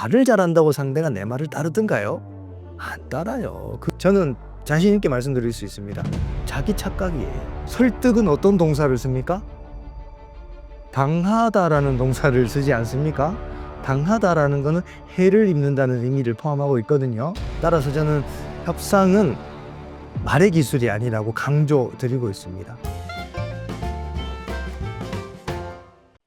말을 잘한다고 상대가 내 말을 따르든가요? 안 따라요. 저는 자신 있게 말씀드릴 수 있습니다. 자기 착각이에요. 설득은 어떤 동사를 씁니까? 당하다라는 동사를 쓰지 않습니까? 당하다라는 것은 해를 입는다는 의미를 포함하고 있거든요. 따라서 저는 협상은 말의 기술이 아니라고 강조드리고 있습니다.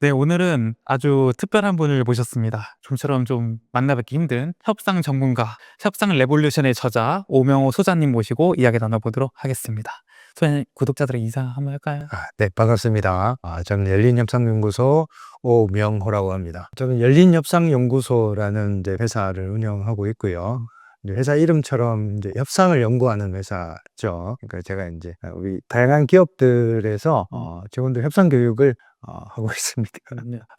네, 오늘은 아주 특별한 분을 모셨습니다. 좀처럼 좀 만나뵙기 힘든 협상 전문가, 협상 레볼루션의 저자 오명호 소장님 모시고 이야기 나눠보도록 하겠습니다. 소장님, 구독자들의 인사 한번 할까요? 네, 반갑습니다. 저는 열린협상연구소 오명호라고 합니다. 저는 열린협상연구소라는 이제 회사를 운영하고 있고요. 이제 회사 이름처럼 이제 협상을 연구하는 회사죠. 그러니까 제가 이제 우리 다양한 기업들에서 직원들 협상 교육을 하고 있습니다.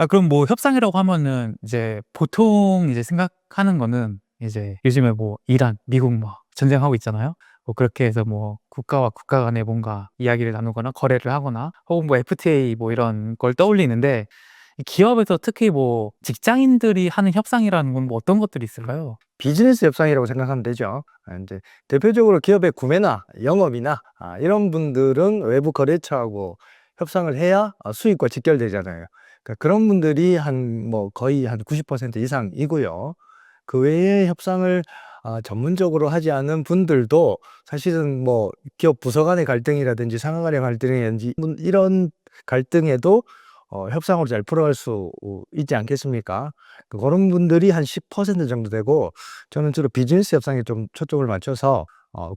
그럼 뭐 협상이라고 하면은 이제 보통 이제 생각하는 거는 이제 요즘에 뭐 이란, 미국 뭐 전쟁하고 있잖아요. 뭐 그렇게 해서 뭐 국가와 국가 간에 뭔가 이야기를 나누거나 거래를 하거나 혹은 뭐 FTA 뭐 이런 걸 떠올리는데 이 기업에서 특히 뭐 직장인들이 하는 협상이라는 건 뭐 어떤 것들이 있을까요? 비즈니스 협상이라고 생각하면 되죠. 이제 대표적으로 기업의 구매나 영업이나 이런 분들은 외부 거래처하고 협상을 해야 수익과 직결되잖아요. 그러니까 그런 분들이 거의 한 90% 이상이고요. 그 외에 협상을 전문적으로 하지 않은 분들도 사실은 뭐 기업 부서 간의 갈등이라든지 상하 간의 갈등이라든지 이런 갈등에도 협상으로 잘 풀어갈 수 있지 않겠습니까? 그런 분들이 한 10% 정도 되고, 저는 주로 비즈니스 협상에 좀 초점을 맞춰서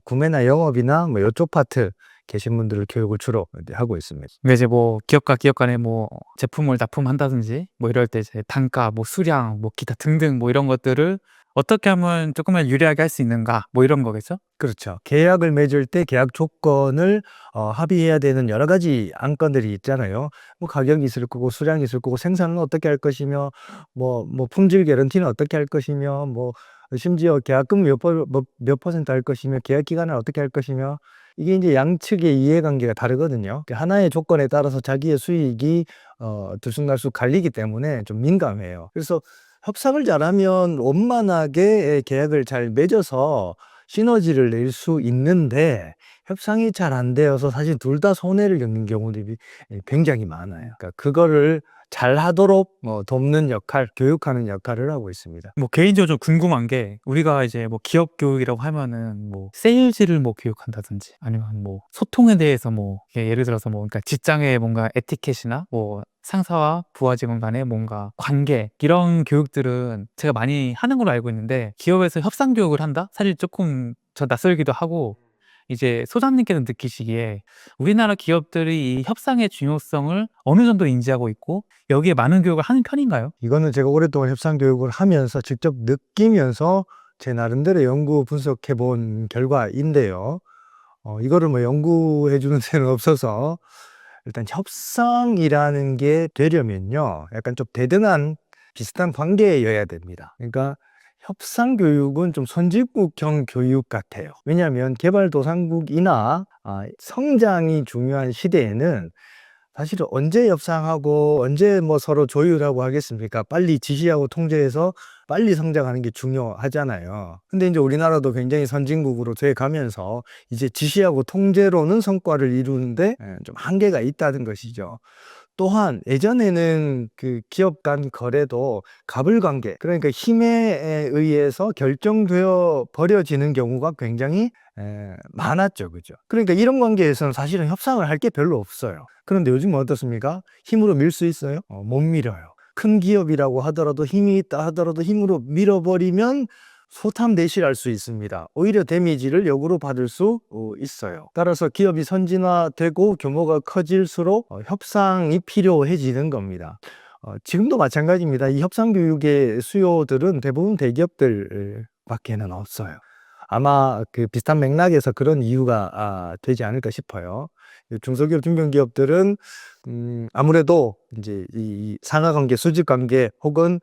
구매나 영업이나 뭐 이쪽 파트 계신 분들을 교육을 주로 이제 하고 있습니다. 근데 이제 뭐 기업과 기업 간에 뭐 제품을 납품한다든지 뭐 이럴 때 이제 단가, 뭐 수량, 뭐 기타 등등 뭐 이런 것들을 어떻게 하면 조금만 유리하게 할 수 있는가 뭐 이런 거겠죠? 그렇죠. 계약을 맺을 때 계약 조건을 합의해야 되는 여러 가지 안건들이 있잖아요. 뭐 가격이 있을 거고 수량이 있을 거고 생산은 어떻게 할 것이며 뭐 품질 개런티는 어떻게 할 것이며 뭐 심지어 계약금 몇 퍼센트 할 것이며 계약 기간을 어떻게 할 것이며 이게 이제 양측의 이해관계가 다르거든요. 하나의 조건에 따라서 자기의 수익이 들쑥날쑥 갈리기 때문에 좀 민감해요. 그래서 협상을 잘하면 원만하게 계약을 잘 맺어서 시너지를 낼 수 있는데, 협상이 잘 안 되어서 사실 둘 다 손해를 겪는 경우들이 굉장히 많아요. 그러니까 그거를 잘하도록 돕는 역할, 교육하는 역할을 하고 있습니다. 뭐 개인적으로 좀 궁금한 게 우리가 이제 뭐 기업 교육이라고 하면은 뭐 세일즈를 뭐 교육한다든지 아니면 뭐 소통에 대해서 뭐 예를 들어서 뭐 그러니까 직장의 뭔가 에티켓이나 뭐 상사와 부하 직원 간의 뭔가 관계 이런 교육들은 제가 많이 하는 걸로 알고 있는데 기업에서 협상 교육을 한다? 사실 조금 저 낯설기도 하고 이제 소장님께서 느끼시기에 우리나라 기업들이 이 협상의 중요성을 어느 정도 인지하고 있고 여기에 많은 교육을 하는 편인가요? 이거는 제가 오랫동안 협상 교육을 하면서 직접 느끼면서 제 나름대로 연구 분석해 본 결과인데요. 이거를 뭐 연구해 주는 데는 없어서, 일단 협상이라는 게 되려면요, 약간 좀 대등한 비슷한 관계여야 됩니다. 그러니까 협상 교육은 좀 선진국형 교육 같아요. 왜냐하면 개발도상국이나 성장이 중요한 시대에는 사실은 언제 협상하고 언제 뭐 서로 조율하고 하겠습니까? 빨리 지시하고 통제해서 빨리 성장하는 게 중요하잖아요. 근데 이제 우리나라도 굉장히 선진국으로 돼 가면서 이제 지시하고 통제로는 성과를 이루는데 좀 한계가 있다는 것이죠. 또한 예전에는 그 기업 간 거래도 갑을관계, 그러니까 힘에 의해서 결정되어 버려지는 경우가 굉장히 많았죠. 그죠? 그러니까 이런 관계에서는 사실은 협상을 할 게 별로 없어요. 그런데 요즘은 어떻습니까? 힘으로 밀 수 있어요? 못 밀어요. 큰 기업이라고 하더라도 힘이 있다 하더라도 힘으로 밀어버리면 소탐대실할 수 있습니다. 오히려 데미지를 역으로 받을 수 있어요. 따라서 기업이 선진화되고 규모가 커질수록 협상이 필요해지는 겁니다. 지금도 마찬가지입니다. 이 협상 교육의 수요들은 대부분 대기업들 밖에는 없어요. 아마 그 비슷한 맥락에서 그런 이유가 되지 않을까 싶어요. 중소기업, 중견기업들은 아무래도 이제 이 상하관계, 수직관계 혹은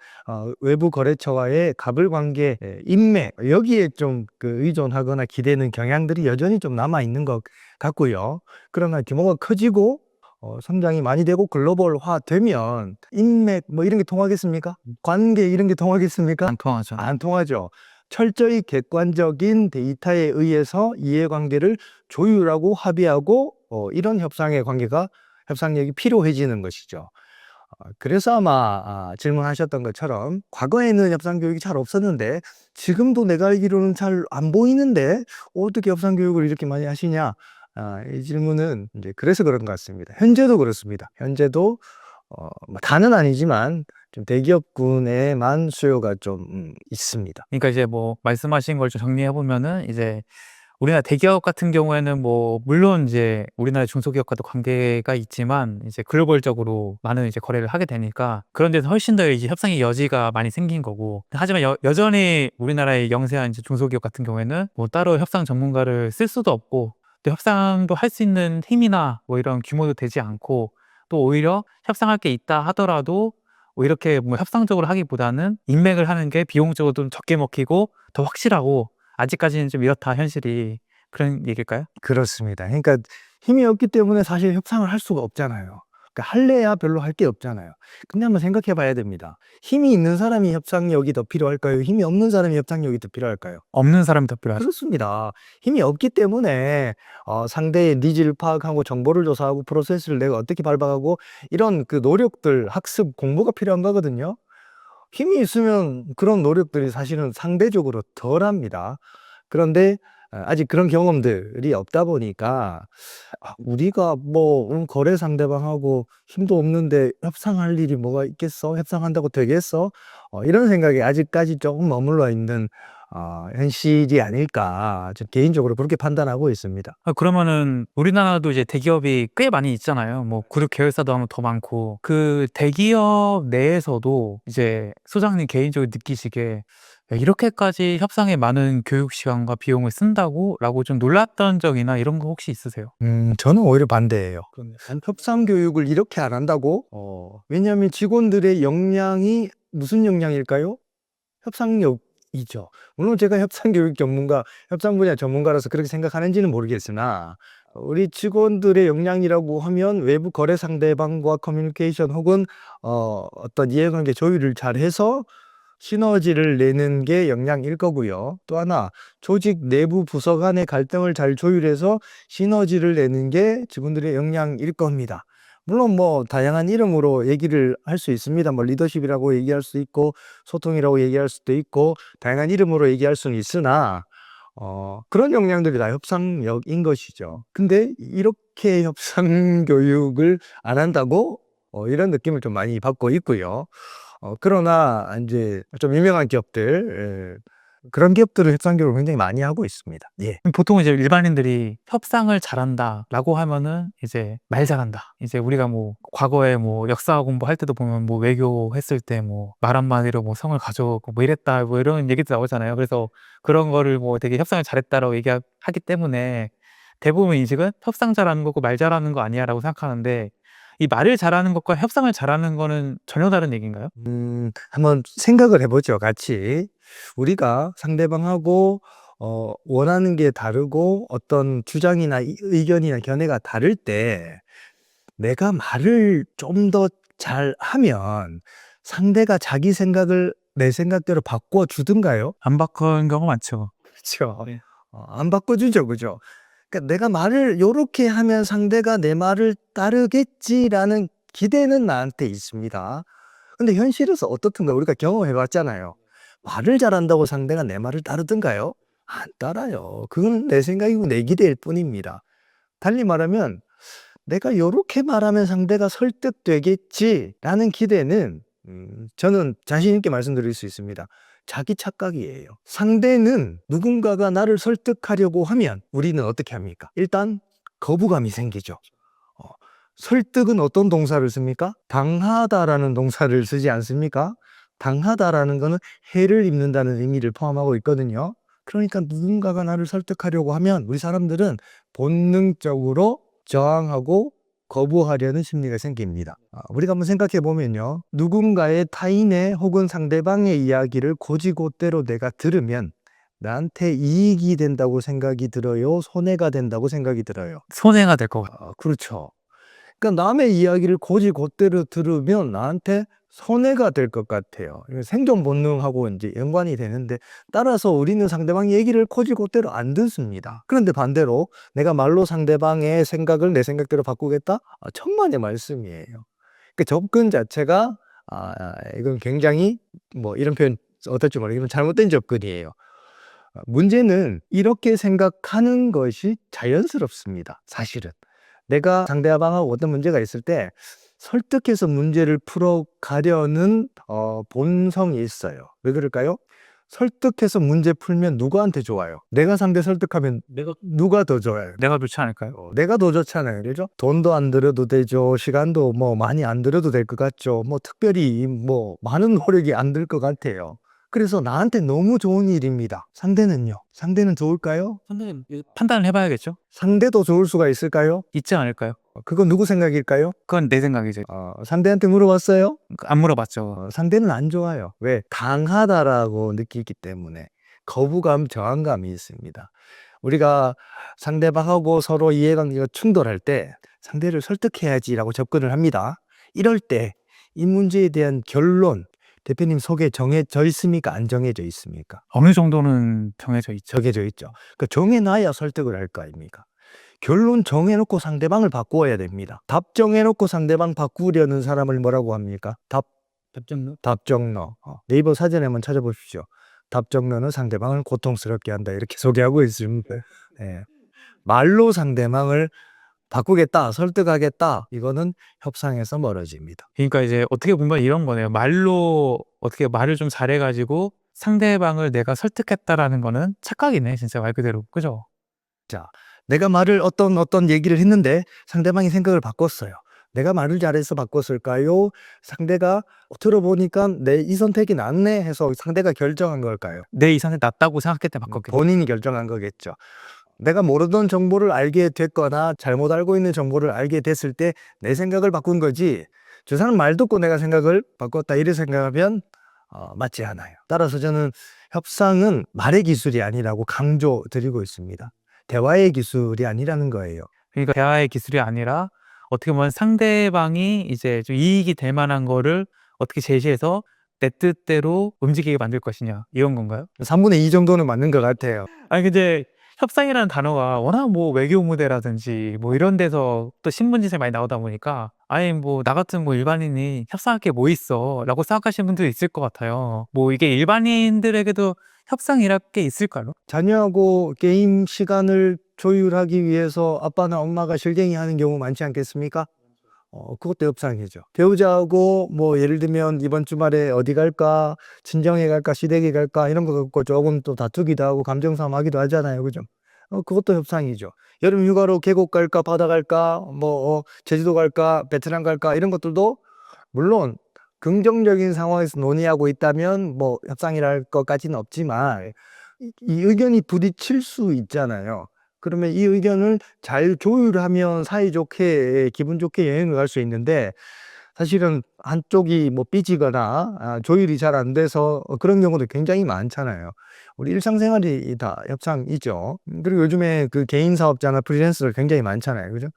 외부 거래처와의 갑을관계, 인맥, 여기에 좀 그 의존하거나 기대는 경향들이 여전히 좀 남아 있는 것 같고요. 그러나 규모가 커지고 성장이 많이 되고 글로벌화 되면 인맥 뭐 이런 게 통하겠습니까? 관계 이런 게 통하겠습니까? 안 통하죠. 안 통하죠. 철저히 객관적인 데이터에 의해서 이해관계를 조율하고 합의하고 이런 협상력이 필요해지는 것이죠. 그래서 아마 질문하셨던 것처럼 과거에는 협상 교육이 잘 없었는데 지금도 내가 알기로는 잘 안 보이는데 어떻게 협상 교육을 이렇게 많이 하시냐? 이 질문은 이제 그래서 그런 것 같습니다. 현재도 그렇습니다. 현재도 뭐 다는 아니지만 좀 대기업군에만 수요가 좀 있습니다. 그러니까 이제 뭐 말씀하신 걸 좀 정리해 보면은 이제 우리나라 대기업 같은 경우에는 뭐 물론 이제 우리나라 중소기업과도 관계가 있지만 이제 글로벌적으로 많은 이제 거래를 하게 되니까 그런 데서 훨씬 더 이제 협상의 여지가 많이 생긴 거고, 하지만 여전히 우리나라의 영세한 이제 중소기업 같은 경우에는 뭐 따로 협상 전문가를 쓸 수도 없고 또 협상도 할 수 있는 힘이나 뭐 이런 규모도 되지 않고, 또 오히려 협상할 게 있다 하더라도 뭐 이렇게 뭐 협상적으로 하기보다는 인맥을 하는 게 비용적으로 좀 적게 먹히고 더 확실하고, 아직까지는 좀 이렇다 현실이. 그런 얘기일까요? 그렇습니다. 그러니까 힘이 없기 때문에 사실 협상을 할 수가 없잖아요. 그러니까 할래야 별로 할 게 없잖아요. 근데 한번 생각해 봐야 됩니다. 힘이 있는 사람이 협상력이 더 필요할까요? 힘이 없는 사람이 협상력이 더 필요할까요? 없는 사람이 더 필요하죠. 그렇습니다. 힘이 없기 때문에 상대의 니즈를 파악하고 정보를 조사하고 프로세스를 내가 어떻게 밟아가고 이런 그 노력들, 학습, 공부가 필요한 거거든요. 힘이 있으면 그런 노력들이 사실은 상대적으로 덜합니다. 그런데 아직 그런 경험들이 없다 보니까 우리가 뭐 거래 상대방하고 힘도 없는데 협상할 일이 뭐가 있겠어? 협상한다고 되겠어? 이런 생각이 아직까지 조금 머물러 있는 현실이 아닐까, 저 개인적으로 그렇게 판단하고 있습니다. 그러면은 우리나라도 이제 대기업이 꽤 많이 있잖아요. 뭐 그룹 계열사도 하면 더 많고, 그 대기업 내에서도 이제 소장님 개인적으로 느끼시기에 야, 이렇게까지 협상에 많은 교육 시간과 비용을 쓴다고? 라고 좀 놀랐던 적이나 이런 거 혹시 있으세요? 저는 오히려 반대예요. 협상 교육을 이렇게 안 한다고? 왜냐하면 직원들의 역량이 무슨 역량일까요? 협상력이죠. 물론 제가 협상 교육 전문가, 협상 분야 전문가라서 그렇게 생각하는지는 모르겠으나 우리 직원들의 역량이라고 하면 외부 거래 상대방과 커뮤니케이션 혹은 어떤 이해관계 조율을 잘해서 시너지를 내는 게 역량일 거고요. 또 하나, 조직 내부 부서 간의 갈등을 잘 조율해서 시너지를 내는 게 직원들의 역량일 겁니다. 물론 뭐 다양한 이름으로 얘기를 할 수 있습니다. 뭐 리더십이라고 얘기할 수 있고 소통이라고 얘기할 수도 있고 다양한 이름으로 얘기할 수는 있으나 그런 역량들이 다 협상력인 것이죠. 근데 이렇게 협상 교육을 안 한다고? 이런 느낌을 좀 많이 받고 있고요. 그러나 이제 좀 유명한 기업들, 그런 기업들은 협상 교육을 굉장히 많이 하고 있습니다. 예. 보통 이제 일반인들이 협상을 잘한다라고 하면은 이제 말 잘한다. 이제 우리가 뭐 과거에 뭐 역사 공부할 때도 보면 뭐 외교했을 때 뭐 말 한마디로 뭐 성을 가져오고 뭐 이랬다 뭐 이런 얘기도 나오잖아요. 그래서 그런 거를 뭐 되게 협상을 잘했다라고 얘기하기 때문에 대부분 인식은 협상 잘하는 거고 말 잘하는 거 아니야라고 생각하는데, 이 말을 잘하는 것과 협상을 잘하는 거는 전혀 다른 얘기인가요? 한번 생각을 해보죠, 같이. 우리가 상대방하고 원하는 게 다르고 어떤 주장이나 의견이나 견해가 다를 때 내가 말을 좀 더 잘하면 상대가 자기 생각을 내 생각대로 바꿔주든가요? 안 바꾸는 경우가 많죠. 그렇죠. 네. 안 바꿔주죠, 그죠? 그러니까 내가 말을 요렇게 하면 상대가 내 말을 따르겠지라는 기대는 나한테 있습니다. 근데 현실에서 어떻든가 우리가 경험해 봤잖아요. 말을 잘한다고 상대가 내 말을 따르든가요? 안 따라요. 그건 내 생각이고 내 기대일 뿐입니다. 달리 말하면 내가 요렇게 말하면 상대가 설득되겠지라는 기대는 저는 자신 있게 말씀드릴 수 있습니다. 자기 착각이에요. 상대는 누군가가 나를 설득하려고 하면 우리는 어떻게 합니까? 일단 거부감이 생기죠. 어, 설득은 어떤 동사를 씁니까? 당하다라는 동사를 쓰지 않습니까? 당하다라는 거는 해를 입는다는 의미를 포함하고 있거든요. 그러니까 누군가가 나를 설득하려고 하면 우리 사람들은 본능적으로 저항하고 거부하려는 심리가 생깁니다. 우리가 한번 생각해 보면요. 누군가의 타인의 혹은 상대방의 이야기를 곧이곧대로 내가 들으면 나한테 이익이 된다고 생각이 들어요? 손해가 된다고 생각이 들어요? 손해가 될 것 같아요. 그렇죠. 그러니까 남의 이야기를 곧이곧대로 들으면 나한테 손해가 될 것 같아요. 이거 생존 본능하고 이제 연관이 되는데, 따라서 우리는 상대방 얘기를 곧이곧대로 안 듣습니다. 그런데 반대로 내가 말로 상대방의 생각을 내 생각대로 바꾸겠다? 천만의 말씀이에요. 그 접근 자체가 이건 굉장히 뭐 이런 표현 어떨지 모르겠지만 잘못된 접근이에요. 문제는 이렇게 생각하는 것이 자연스럽습니다. 사실은. 내가 상대방하고 어떤 문제가 있을 때 설득해서 문제를 풀어가려는 본성이 있어요. 왜 그럴까요? 설득해서 문제 풀면 누구한테 좋아요? 내가 상대 설득하면 누가 더 좋아요? 내가 좋지 않을까요? 내가 더 좋잖아요. 그죠? 돈도 안 들여도 되죠. 시간도 뭐 많이 안 들여도 될 것 같죠. 뭐 특별히 뭐 많은 노력이 안 들 것 같아요. 그래서 나한테 너무 좋은 일입니다. 상대는요? 상대는 좋을까요? 선생님 판단을 해봐야겠죠? 상대도 좋을 수가 있을까요? 있지 않을까요? 그건 누구 생각일까요? 그건 내 생각이죠. 상대한테 물어봤어요? 안 물어봤죠. 상대는 안 좋아요. 왜? 강하다라고 느끼기 때문에. 거부감, 저항감이 있습니다. 우리가 상대방하고 서로 이해관계가 충돌할 때 상대를 설득해야지라고 접근을 합니다. 이럴 때 이 문제에 대한 결론, 대표님 속에 정해져 있습니까? 안 정해져 있습니까? 어느 정도는 정해져 있죠. 정해져 있죠. 그러니까 정해놔야 설득을 할 거 아닙니까? 결론 정해놓고 상대방을 바꾸어야 됩니다. 답 정해놓고 상대방 바꾸려는 사람을 뭐라고 합니까? 답정너. 네이버 사전에 한번 찾아보십시오. 답정너는 상대방을 고통스럽게 한다. 이렇게 소개하고 있습니다. 네. 말로 상대방을 바꾸겠다, 설득하겠다. 이거는 협상에서 멀어집니다. 그러니까 이제 어떻게 보면 이런 거네요. 말로 어떻게 말을 좀 잘해가지고 상대방을 내가 설득했다라는 거는 착각이네, 진짜 말 그대로. 그죠? 자, 내가 말을 어떤 얘기를 했는데 상대방이 생각을 바꿨어요. 내가 말을 잘해서 바꿨을까요? 상대가 들어보니까 내 이 선택이 낫네 해서 상대가 결정한 걸까요? 내 이상이 낫다고 생각했을 때 바꿨겠죠. 본인이 결정한 거겠죠. 내가 모르던 정보를 알게 됐거나 잘못 알고 있는 정보를 알게 됐을 때 내 생각을 바꾼 거지, 저 사람 말 듣고 내가 생각을 바꿨다 이렇게 생각하면 맞지 않아요. 따라서 저는 협상은 말의 기술이 아니라고 강조드리고 있습니다. 대화의 기술이 아니라는 거예요. 그러니까 대화의 기술이 아니라 어떻게 보면 상대방이 이제 좀 이익이 될 만한 거를 어떻게 제시해서 내 뜻대로 움직이게 만들 것이냐, 이런 건가요? 3분의 2 정도는 맞는 것 같아요. 아니 근데 협상이라는 단어가 워낙 뭐 외교 무대라든지 뭐 이런 데서 또 신문지에 많이 나오다 보니까, 아니 뭐 나 같은 뭐 일반인이 협상할 게 뭐 있어 라고 생각하시는 분들도 있을 것 같아요. 뭐 이게 일반인들에게도 협상이랄 게 있을까요? 자녀하고 게임 시간을 조율하기 위해서 아빠나 엄마가 실갱이 하는 경우 많지 않겠습니까? 그것도 협상이죠. 배우자하고 뭐 예를 들면 이번 주말에 어디 갈까, 친정에 갈까, 시댁에 갈까 이런 거 갖고 조금 또 다투기도 하고 감정 싸움하기도 하잖아요. 그죠? 그것도 협상이죠. 여름 휴가로 계곡 갈까, 바다 갈까, 뭐 제주도 갈까, 베트남 갈까 이런 것들도 물론 긍정적인 상황에서 논의하고 있다면 뭐 협상이랄 것까지는 없지만 이 의견이 부딪힐 수 있잖아요. 그러면 이 의견을 잘 조율하면 사이좋게 기분 좋게 여행을 갈 수 있는데, 사실은 한쪽이 뭐 삐지거나 조율이 잘 안 돼서 그런 경우도 굉장히 많잖아요. 우리 일상생활이 다 협상이죠. 그리고 요즘에 그 개인 사업자나 프리랜서들 굉장히 많잖아요. 그죠?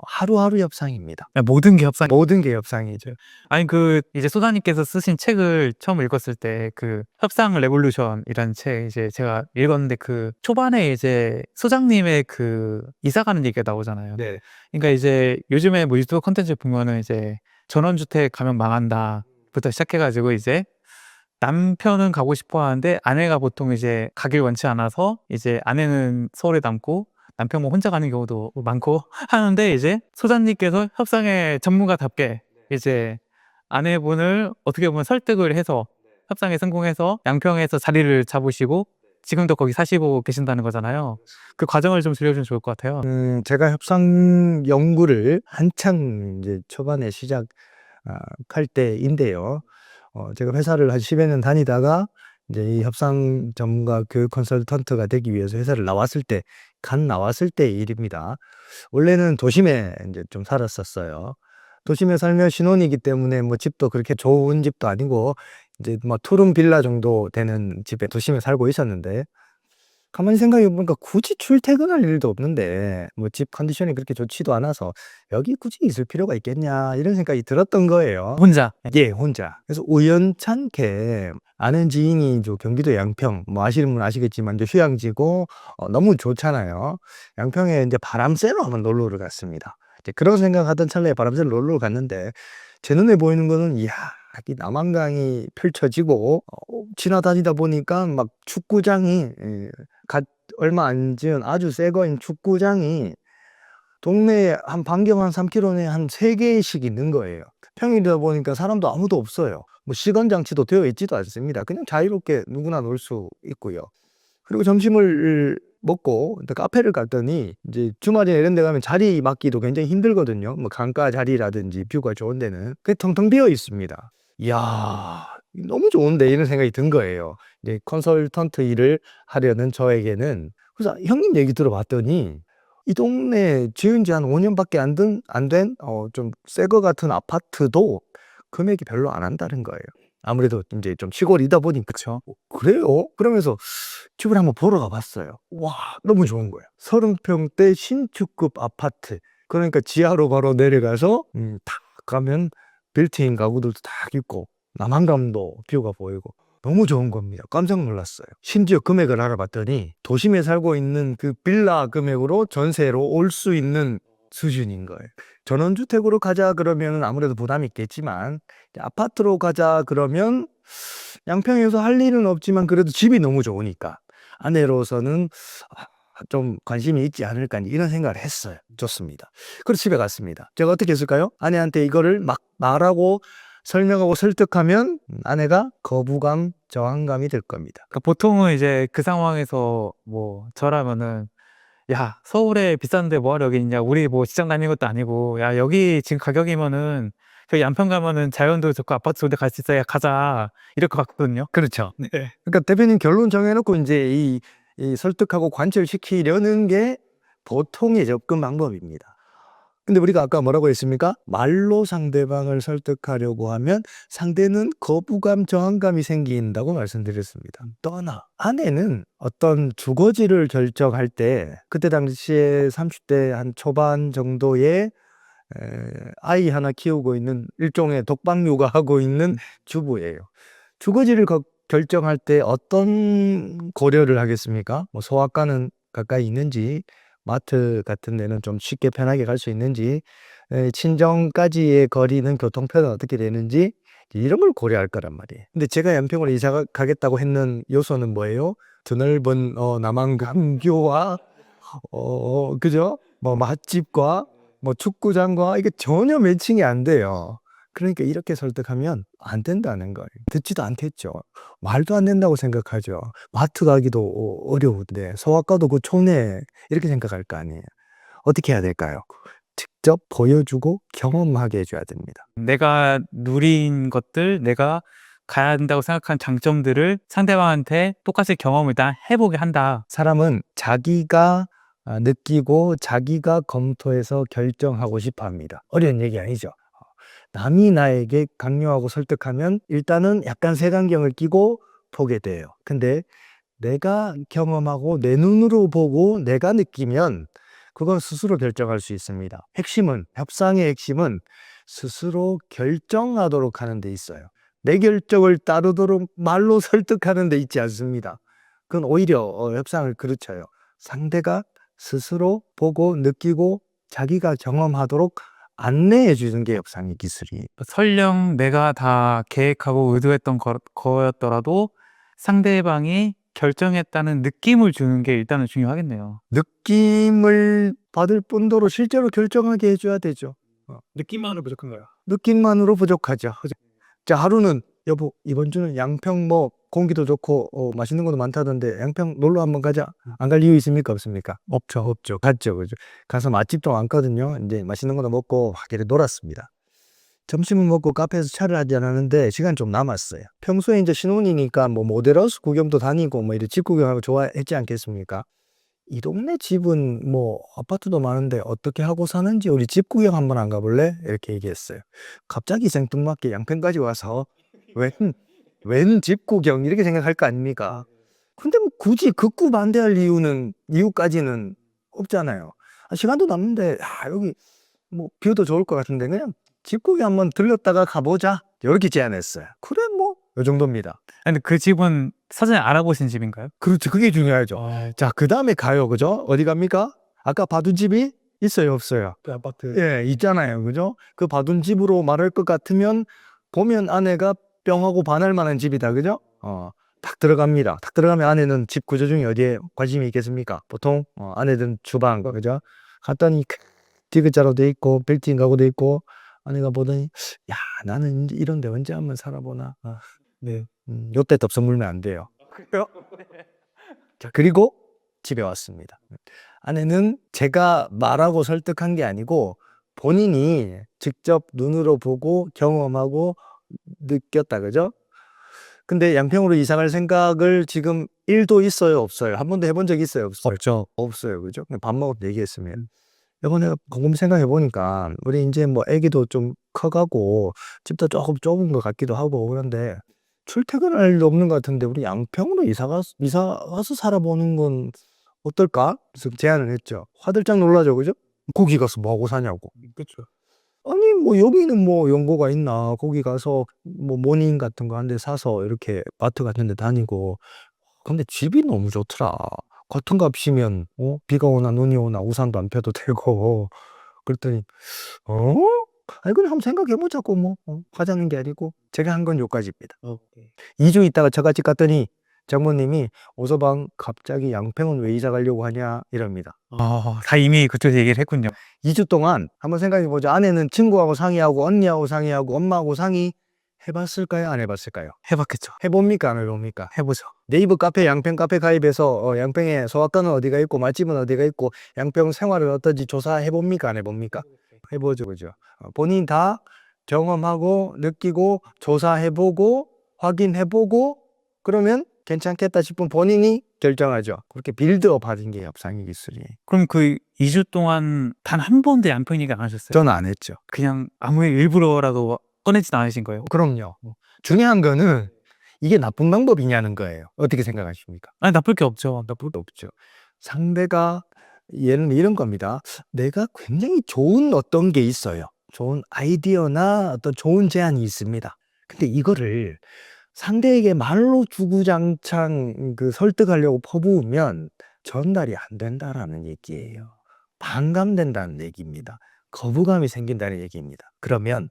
하루하루 협상입니다. 모든 게 협상. 모든 게 협상이죠. 아니 그 이제 소장님께서 쓰신 책을 처음 읽었을 때 그 협상 레볼루션이라는 책 이제 제가 읽었는데, 그 초반에 이제 소장님의 그 이사 가는 얘기가 나오잖아요. 네. 그러니까 이제 요즘에 뭐 유튜브 콘텐츠 보면은 이제 전원주택 가면 망한다부터 시작해가지고 이제 남편은 가고 싶어 하는데 아내가 보통 이제 가길 원치 않아서 이제 아내는 서울에 남고 남편 뭐 혼자 가는 경우도 많고 하는데, 이제 소장님께서 협상의 전문가답게 이제 아내분을 어떻게 보면 설득을 해서 협상에 성공해서 양평에서 자리를 잡으시고 지금도 거기 사시고 계신다는 거잖아요. 그 과정을 좀 들려주면 좋을 것 같아요. 제가 협상 연구를 한창 이제 초반에 시작할 때인데요. 제가 회사를 한 10여 년 다니다가 이제 이 협상 전문가 교육 컨설턴트가 되기 위해서 회사를 나왔을 때, 나왔을 때의 일입니다. 원래는 도심에 이제 좀 살았었어요. 도심에 살면 신혼이기 때문에 뭐 집도 그렇게 좋은 집도 아니고 이제 뭐 투룸 빌라 정도 되는 집에 도심에 살고 있었는데, 가만히 생각해 보니까 굳이 출퇴근할 일도 없는데 뭐 집 컨디션이 그렇게 좋지도 않아서 '여기 굳이 있을 필요가 있겠냐.' 이런 생각이 들었던 거예요. 혼자. 예, 혼자. 그래서 우연찮게 아는 지인이 경기도 양평, 뭐 아시는 분은 아시겠지만 이제 휴양지고 너무 좋잖아요. 양평에 이제 바람 쐬러 한번 놀러를 갔습니다. 이제 그런 생각하던 찰나에 바람 쐬러 놀러를 갔는데 제 눈에 보이는 거는 이야, 이 남한강이 펼쳐지고 지나다니다 보니까 막 축구장이 갓 얼마 안 지은 아주 새 거인 축구장이 동네에 한 반경 한 3km 내에 한 3개씩 있는 거예요. 평일이다 보니까 사람도 아무도 없어요. 뭐 시건 장치도 되어 있지도 않습니다. 그냥 자유롭게 누구나 놀 수 있고요. 그리고 점심을 먹고 이제 카페를 갔더니 이제 주말이나 이런 데 가면 자리 맡기도 굉장히 힘들거든요. 뭐 강가 자리라든지 뷰가 좋은 데는. 그게 텅텅 비어 있습니다. 이야, 너무 좋은데 이런 생각이 든 거예요. 이제 컨설턴트 일을 하려는 저에게는. 그래서 형님 얘기 들어봤더니 이 동네에 지은 지 한 5년밖에 안 된 좀 새 거 같은 아파트도 금액이 별로 안 한다는 거예요. 아무래도 인제 좀 시골이다 보니까. 그쵸. '그래요?' 그러면서 집을 한번 보러 가 봤어요. 와, 너무 좋은 거예요. 30평대 신축급 아파트. 그러니까 지하로 바로 내려가서 탁 가면 빌트인 가구들도 딱 있고 남한강도 뷰가 보이고 너무 좋은 겁니다. 깜짝 놀랐어요. 심지어 금액을 알아봤더니 도심에 살고 있는 그 빌라 금액으로 전세로 올 수 있는 수준인 거예요. 전원주택으로 가자 그러면은 아무래도 부담이 있겠지만 이제 아파트로 가자 그러면 양평에서 할 일은 없지만 그래도 집이 너무 좋으니까 아내로서는 좀 관심이 있지 않을까 이런 생각을 했어요. 좋습니다. 그래서 집에 갔습니다. 제가 어떻게 했을까요? 아내한테 이거를 막 말하고 설명하고 설득하면 아내가 거부감, 저항감이 들 겁니다. 그러니까 보통은 이제 그 상황에서 뭐 저라면은 "야 서울에 비싼데 뭐하러 여기 있냐. 우리 뭐 직장 다니는 것도 아니고 야 여기 지금 가격이면은 저기 양평 가면은 자연도 좋고 아파트 좋은 데 갈 수 있어. 야 가자." 이럴 것 같거든요. 그렇죠. 네. 그러니까 대표님 결론 정해 놓고 인제 이 설득하고 관철시키려는 게 보통의 접근 방법입니다. 근데 우리가 아까 뭐라고 했습니까? 말로 상대방을 설득하려고 하면 상대는 거부감, 저항감이 생긴다고 말씀드렸습니다. 또 하나, 아내는 어떤 주거지를 결정할 때 그때 당시에 30대 한 초반 정도의 아이 하나 키우고 있는 일종의 독박 육아하고 있는 주부예요. 주거지를 결정할 때 어떤 고려를 하겠습니까? 뭐 소아과는 가까이 있는지, 마트 같은 데는 좀 쉽게 편하게 갈 수 있는지, 친정까지의 거리는 교통편은 어떻게 되는지 이런 걸 고려할 거란 말이에요. 근데 제가 양평으로 이사 가겠다고 했는 요소는 뭐예요? 드넓은 남한강뷰와 그죠? 뭐 맛집과 뭐 축구장과 이게 전혀 매칭이 안 돼요. 그러니까 이렇게 설득하면 안 된다는 거예요. 듣지도 않겠죠. 말도 안 된다고 생각하죠. 마트 가기도 어려운데 소아과도 그 촌에 이렇게 생각할 거 아니에요. 어떻게 해야 될까요? 직접 보여주고 경험하게 해 줘야 됩니다. 내가 누린 것들, 내가 가야 된다고 생각한 장점들을 상대방한테 똑같이 경험을 일단 해 보게 한다. 사람은 자기가 느끼고 자기가 검토해서 결정하고 싶어 합니다. 어려운 얘기 아니죠. 남이 나에게 강요하고 설득하면 일단은 약간 색안경을 끼고 보게 돼요. 근데 내가 경험하고 내 눈으로 보고 내가 느끼면 그건 스스로 결정할 수 있습니다. 협상의 핵심은 스스로 결정하도록 하는 데 있어요. 내 결정을 따르도록 말로 설득하는 데 있지 않습니다. 그건 오히려 협상을 그르쳐요. 상대가 스스로 보고 느끼고 자기가 경험하도록 안내해 주는 게 협상의 기술이에요. 설령 내가 다 계획하고 의도했던 거였더라도 상대방이 결정했다는 느낌을 주는 게 일단은 중요하겠네요. 느낌을 받을 뿐더러 실제로 결정하게 해 줘야 되죠. 느낌만으로 부족한가요? 느낌만으로 부족하죠. 자, 하루는 "여보, 이번 주는 양평 뭐 공기도 좋고 맛있는 것도 많다던데 양평 놀러 한번 가자." 안 갈 이유 있습니까? 없습니까? 없죠. 없죠. 갔죠. 그죠. 가서 맛집도 많거든요. 인제 맛있는 것도 먹고 막 이렇게 놀았습니다. 점심을 먹고 카페에서 차를 한잔 하는데 시간이 좀 남았어요. 평소에 인제 신혼이니까 뭐 모델하우스 구경도 다니고 뭐 이런 집 구경하고 좋아했지 않겠습니까? "이 동네 집은 뭐 아파트도 많은데 어떻게 하고 사는지 우리 집 구경 한번 안 가볼래?" 이렇게 얘기했어요. 갑자기 생뚱맞게 양평까지 와서 웬 집 구경 이렇게 생각할 거 아닙니까? 근데 뭐 굳이 극구 반대할 이유까지는 없잖아요. 시간도 남는데, 여기 뭐 뷰도 좋을 것 같은데 그냥 집구경 한번 들렸다가 가보자. 이렇게 제안했어요. 그래, 뭐, 요 정도입니다. 근데 그 집은 사전에 알아보신 집인가요? 그렇죠. 그게 중요하죠. 아, 자, 그 다음에 가요. 그죠? 어디 갑니까? 아까 봐둔 집이 있어요, 없어요? 그 아파트. 예, 있잖아요. 그죠? 그 봐둔 집으로 말할 것 같으면 보면 아내가 뿅하고 반할 만한 집이다. 그죠? 딱 들어갑니다. 딱 들어가면 아내는 집 구조 중에 어디에 관심이 있겠습니까? 보통 아내들은 주방, 그죠? 갔더니 디귿자로 돼 있고 빌트인 가구 돼 있고 아내가 보더니 야, 나는 이런 데 언제 한번 살아보나. 네. 요때 덥석 물면 안 돼요. 자, 그리고 집에 왔습니다. 아내는 제가 말하고 설득한 게 아니고 본인이 직접 눈으로 보고 경험하고 느꼈다. 그죠? 근데 양평으로 이사 갈 생각을 지금 1도 있어요, 없어요? 한 번도 해본 적 있어요, 없어요? 없죠. 없어요. 그죠? 그냥 밥 먹을 때 얘기했으면. 여보, 내가 곰곰이 생각해 보니까 우리 이제 뭐 애기도 좀 커가고 집도 조금 좁은 것 같기도 하고 그런데 출퇴근할 일 없는 것 같은데 우리 양평으로 이사 가서 살아보는 건 어떨까? 그래서 제안을 했죠. 화들짝 놀라죠, 그죠? 거기 가서 뭐 하고 사냐고. 그렇죠. 아니, 뭐 여기는 뭐 연고가 있나? 거기 가서 뭐 모닝 같은 거 한 대 사서 이렇게 마트 같은 데 다니고. 근데 집이 너무 좋더라. 같은 값이면 비가 오나 눈이 오나 우산도 안 펴도 되고. 그랬더니 아니 그냥 한번 생각해 보자고 뭐. 하자는 게 아니고 제가 한 건 요까지입니다. 2주 있다가 저같이 갔더니 장모님이 오서방 갑자기 양평은 왜 이사 가려고 하냐 이럽니다. 다 이미 그쪽에서 얘기를 했군요. 2주 동안 한번 생각해 보자. 아내는 친구하고 상의하고 언니하고 상의하고 엄마하고 상의해봤을까요? 안 해봤을까요? 해봤겠죠. 해봅니까? 안 해봅니까? 해보죠. 네이버 카페 양평 카페 가입해서 양평에 소아과는 어디가 있고 맛집은 어디가 있고 양평 생활은 어떤지 조사해봅니까? 안 해봅니까? 해보죠. 그죠? 본인 다 경험하고 느끼고 조사해보고 확인해보고 그러면 괜찮겠다 싶으면 본인이 결정하죠. 그렇게 빌드업 하는 게 협상의 기술이에요. 그럼 그 2주 동안 단 한 번도 양평 얘기 안 하셨어요? 저는 안 했죠. 그냥 아무 일부러라도 꺼내진 않으신 거예요? 그럼요. 중요한 거는 이게 나쁜 방법이냐는 거예요. 어떻게 생각하십니까? 아니, 나쁠 게 없죠. 나쁠 게 없죠. 상대가 예를 이런 겁니다. 내가 굉장히 좋은 어떤 게 있어요. 좋은 아이디어나 어떤 좋은 제안이 있습니다. 근데 이거를 상대에게 말로 주구장창 설득하려고 퍼부으면 전달이 안 된다라는 얘기예요. 반감된다는 얘기입니다. 거부감이 생긴다는 얘기입니다. 그러면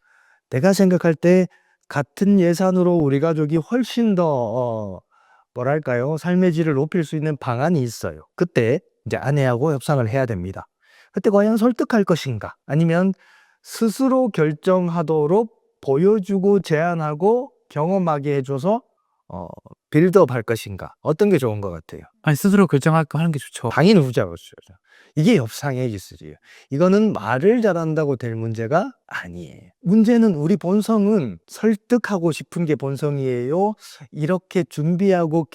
내가 생각할 때 같은 예산으로 우리 가족이 훨씬 더 뭐랄까요? 삶의 질을 높일 수 있는 방안이 있어요. 그때 이제 아내하고 협상을 해야 됩니다. 그때 과연 설득할 것인가? 아니면 스스로 결정하도록 보여주고 제안하고 경험하게 해줘서 빌드업 할 것인가? 어떤 게 좋은 것 같아요? 아니, 스스로 결정할 거 하는 게 좋죠. 당연히 후자죠. 이게 협상의 기술이에요. 이거는 말을 잘한다고 될 문제가 아니에요. 문제는 우리 본성은 설득하고 싶은 게 본성이에요. 이렇게 준비하고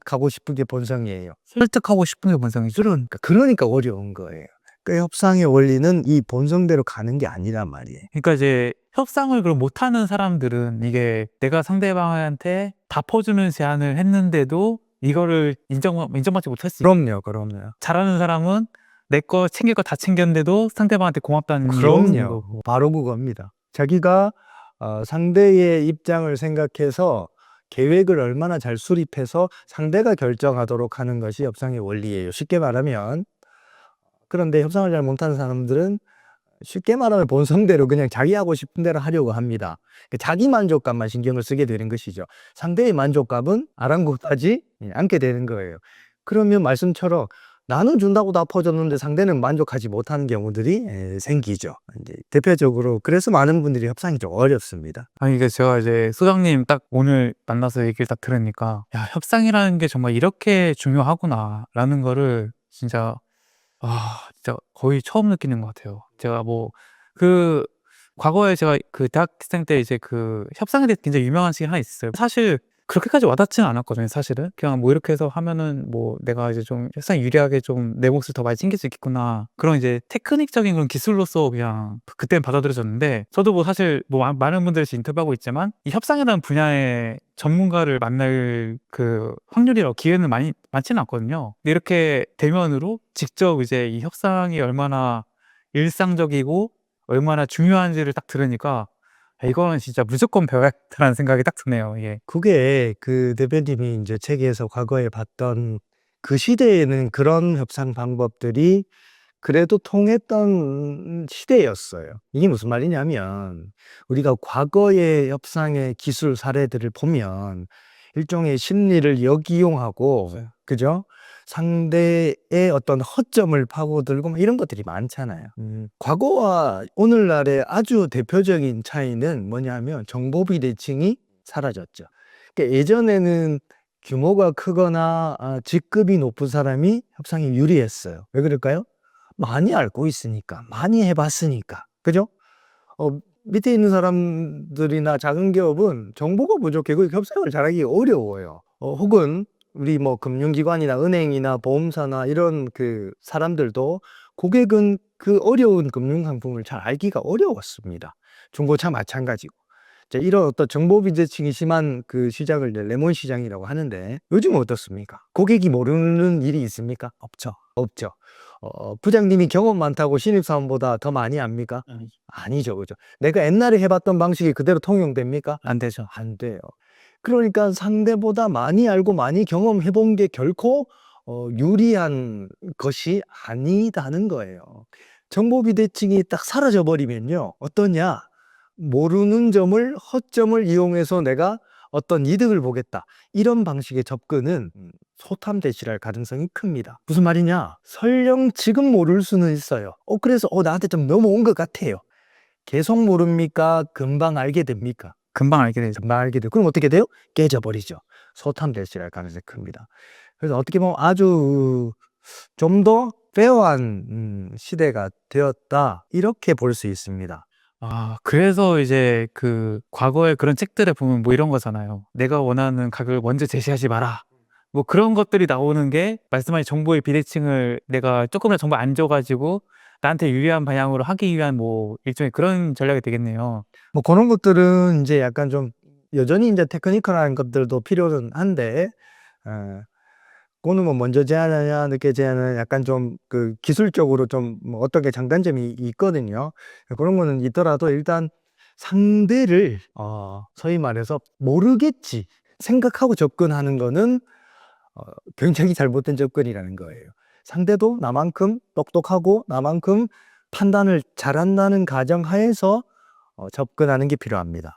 가고 싶은 게 본성이에요. 설득하고 싶은 게 본성이죠. 그러니까 어려운 거예요. 그 협상의 원리는 이 본성대로 가는 게 아니란 말이에요. 그러니까 이제 협상을 그럼 못하는 사람들은 이게 내가 상대방한테 다 퍼주는 제안을 했는데도 이거를 인정받지 못할 수 있어요. 그럼요. 잘하는 사람은 내 거 챙길 거 다 챙겼는데도 상대방한테 고맙다는 그럼요. 거고. 바로 그겁니다. 자기가 상대의 입장을 생각해서 계획을 얼마나 잘 수립해서 상대가 결정하도록 하는 것이 협상의 원리예요. 쉽게 말하면. 그런데 협상을 잘 못하는 사람들은 쉽게 말하면 본성대로 그냥 자기 하고 싶은 대로 하려고 합니다. 자기 만족감만 신경을 쓰게 되는 것이죠. 상대의 만족감은 아랑곳하지 않게 되는 거예요. 그러면 말씀처럼 나는 준다고 다 퍼줬는데 상대는 만족하지 못하는 경우들이 생기죠. 이제 대표적으로 그래서 많은 분들이 협상이 좀 어렵습니다. 아니, 이게 제가 이제 소장님 딱 오늘 만나서 얘기를 딱 들으니까, 야, 협상이라는 게 정말 이렇게 중요하구나라는 거를 진짜 거의 처음 느끼는 것 같아요. 제가 과거에 제가 그 대학생 때 이제 그 협상에 대해 굉장히 유명한 책이 하나 있었어요. 사실 그렇게까지 와닿지는 않았거든요, 사실은. 그냥 뭐 이렇게 해서 하면은 뭐 '내가 이제 좀 세상에 유리하게 좀 내 몫을 더 많이 챙길 수 있겠구나.' 그런 이제 테크닉적인 그런 기술로서 그냥 그때는 받아들여졌는데, 저도 뭐 사실 뭐 많은 분들이 지금 인터뷰하고 있지만 이 협상이라는 분야의 전문가를 만날 그 확률이나 기회는 많지는 않거든요. 근데 이렇게 대면으로 직접 이제 이 협상이 얼마나 일상적이고 얼마나 중요한지를 딱 들으니까 '아 이거는 진짜 무조건 배워야겠다.'라는 생각이 딱 드네요. 예. 그게 그 대표님이 인제 책에서 과거에 봤던 그 시대에는 그런 협상 방법들이 그래도 통했던 시대였어요. 이게 무슨 말이냐면 우리가 과거의 협상의 기술 사례들을 보면 일종의 심리를 역이용하고, 맞아요. 그죠? 상대의 어떤 허점을 파고들고 막 이런 것들이 많잖아요. 과거와 오늘날의 아주 대표적인 차이는 뭐냐면 정보 비대칭이 사라졌죠. 그러니까 예전에는 규모가 크거나 직급이 높은 사람이 협상에 유리했어요. 왜 그럴까요? 많이 알고 있으니까, 많이 해 봤으니까. 그죠? 밑에 있는 사람들이나 작은 기업은 정보가 부족해 그 협상을 잘하기 어려워요. 혹은 우리 뭐 금융기관이나 은행이나 보험사나 이런 그 사람들도 고객은 그 어려운 금융 상품을 잘 알기가 어려웠습니다. 중고차 마찬가지고. 자, 이런 어떤 정보 비대칭이 심한 그 시장을 이제 레몬 시장이라고 하는데 요즘은 어떻습니까? 고객이 모르는 일이 있습니까? 없죠. 없죠. 부장님이 경험 많다고 신입사원보다 더 많이 압니까? 아니죠. 그죠? 내가 옛날에 해봤던 방식이 그대로 통용됩니까? 안 되죠. 안 돼요. 그러니까 상대보다 많이 알고 많이 경험해 본 게 결코 유리한 것이 아니다는 거예요. 정보 비대칭이 딱 사라져 버리면요. 어떠냐? 모르는 점을 허점을 이용해서 내가 어떤 이득을 보겠다. 이런 방식의 접근은 소탐대실할 가능성이 큽니다. 무슨 말이냐? 설령 지금 모를 수는 있어요. 그래서 나한테 좀 넘어온 것 같아요. 계속 모릅니까? 금방 알게 됩니까? 금방 알게 되죠. 금방 알게 돼요. 그럼 어떻게 돼요? 깨져버리죠. 소탐대실할 가능성이 큽니다. 그래서 어떻게 보면 아주 좀 더 페어한 시대가 되었다. 이렇게 볼 수 있습니다. 그래서 이제 그 과거에 그런 책들에 보면 뭐 이런 거잖아요. "내가 원하는 가격을 먼저 제시하지 마라." 뭐 그런 것들이 나오는 게 말씀하신 정보의 비대칭을 내가 쪼끔이라도 정보를 안 줘 가지고 나한테 유리한 방향으로 하기 위한 뭐 일종의 그런 전략이 되겠네요. 뭐 그런 것들은 인제 약간 좀 여전히 인제 테크니컬한 것들도 필요는 한데 그거는 뭐 먼저 제안하냐 늦게 제안하냐 약간 좀 그 기술적으로 좀 뭐 어떤 게 장단점이 있거든요. 그런 거는 있더라도 일단 상대를 소위 말해서 '모르겠지.' 생각하고 접근하는 거는 어 굉장히 잘못된 접근이라는 거예요. 상대도 나만큼 똑똑하고 나만큼 판단을 잘한다는 가정하에서 접근하는 게 필요합니다.